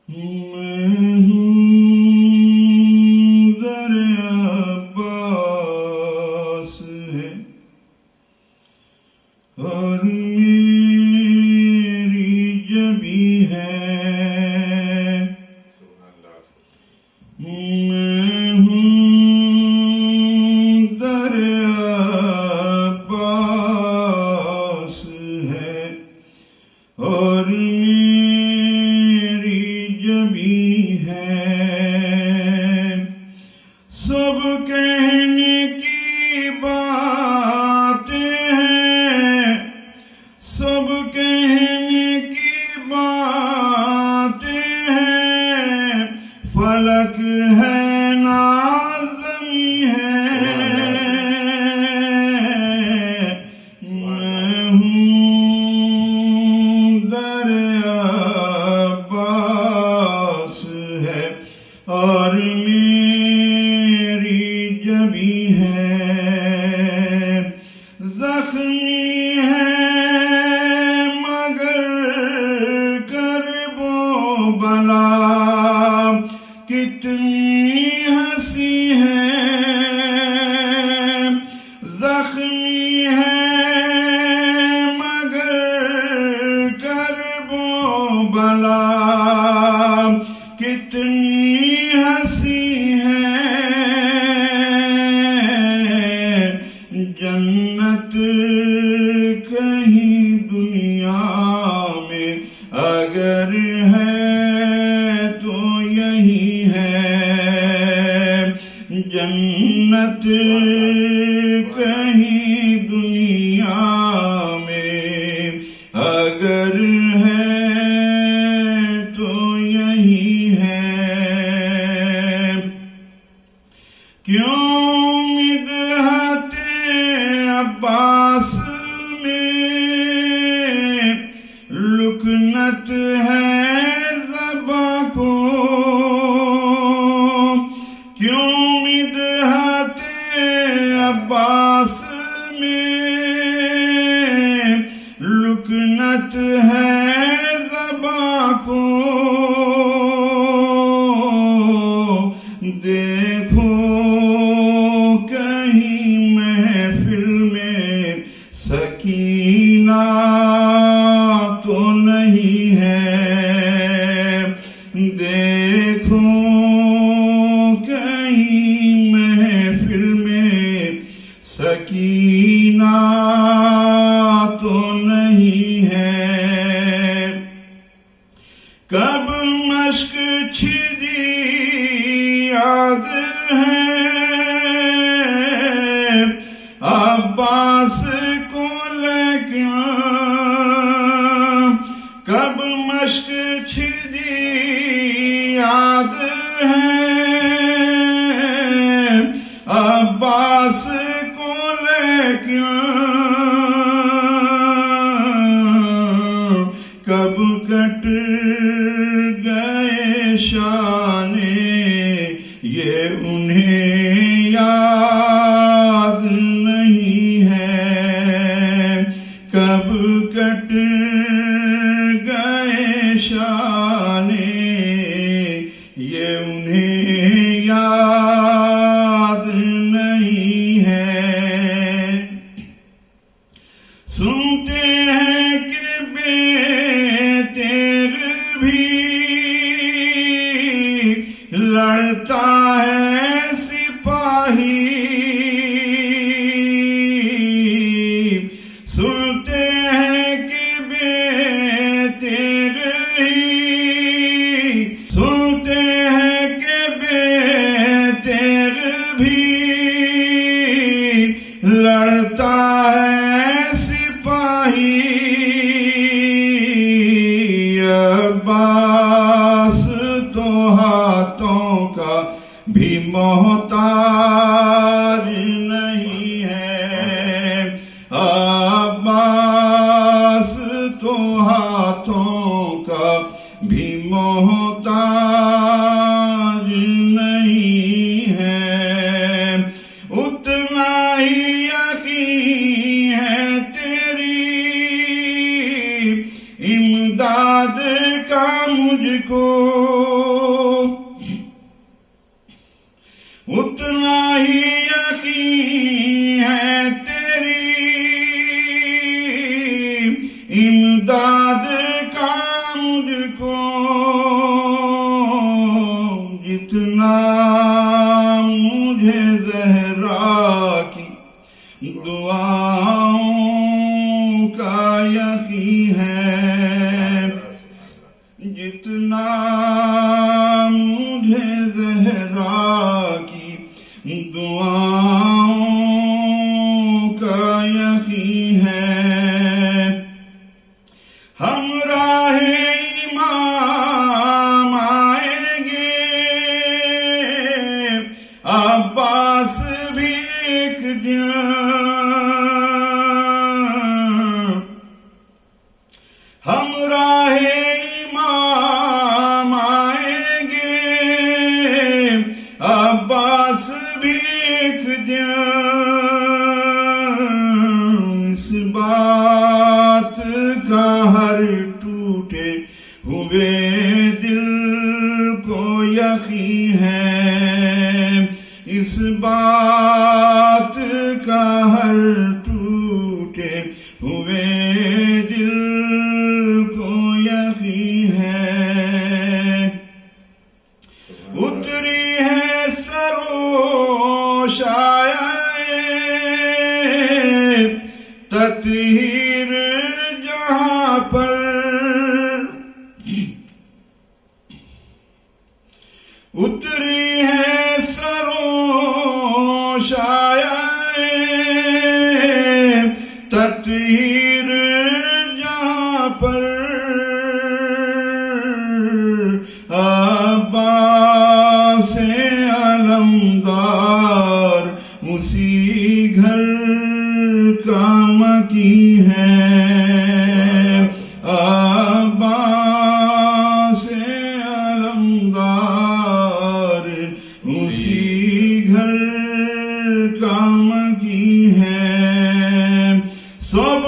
میں ہوں در عباس ہے اور میری جبی ہے. میں ہوں در عباس ہے اور میری جبی ہے. سب کہنے کی باتیں ہیں، سب کہنے کی باتیں ہیں، فلک ہے نازمی ہے. میں ہوں در عباس ہے اور میری جبی ہے. زخمی ہے مگر کرب و بلا کتنی ہنسی ہے. زخمی ہے مگر کرب و بلا کتنی ہنسی ہے. جنت کہیں دنیا میں اگر ہے تو یہی ہے. جنت کہیں دنیا میں اگر ہے تو یہی ہے. کیوں مدحت عباس میں لکنت ہے زباں کو. کیوں مدحت عباس میں لکنت ہے زباں کو. دیکھو کہیں محفل میں سکینہ تو نہیں ہے. دیکھو کہیں محفل میں سکینہ تو نہیں ہے. کب مشق چھدی یاد ہے عباس کو لیکن کب مشق چھدی یاد ہے عباس کو لیکن کب کٹ گئے شانے یہ انہیں یاد نہیں ہے. کب کٹ گئے شانے یہ انہیں یاد نہیں ہے. سنتے ہیں کہ بے تیر بھی لڑتا ہے سپاہی. سنتے ہیں کہ بے تیر ہی سنتے ہیں کہ بے تیر بھی لڑتا ہے سپاہی. عباس تو ہاتھوں کا بھی محتاج نہیں ہے. عباس تو ہاتھوں کا بھی محتاج نہیں ہے. اتنا ہی یقین ہے تیری امداد کا مجھ کو. اتنا ہی یقین ہے تیری امداد کا مجھ کو، جتنا مجھے زہرا کی دعاؤں کا یقین ہے، جتنا مجھے زہرا کی دعاؤں کا یقین ہے۔ ہمراہ امام آئیں گے، عباس بھی ایک دن، ہمراہ امام آئیں گے، عباس بھی ایک دن، اس بات کا ہر ٹوٹے ہوئے دل کو یقین ہے، اس بات کا ہر ٹوٹے ہوئے دل کو یقین ہے۔ اتری ہے سروشائے تطہیر جہاں پر، اتری ہے سروشائے تطہیر جہاں پر، عباس علمدار اسی گھر کا مکین ہے، عباس علمدار اسی گھر کا مکین ہے۔ سب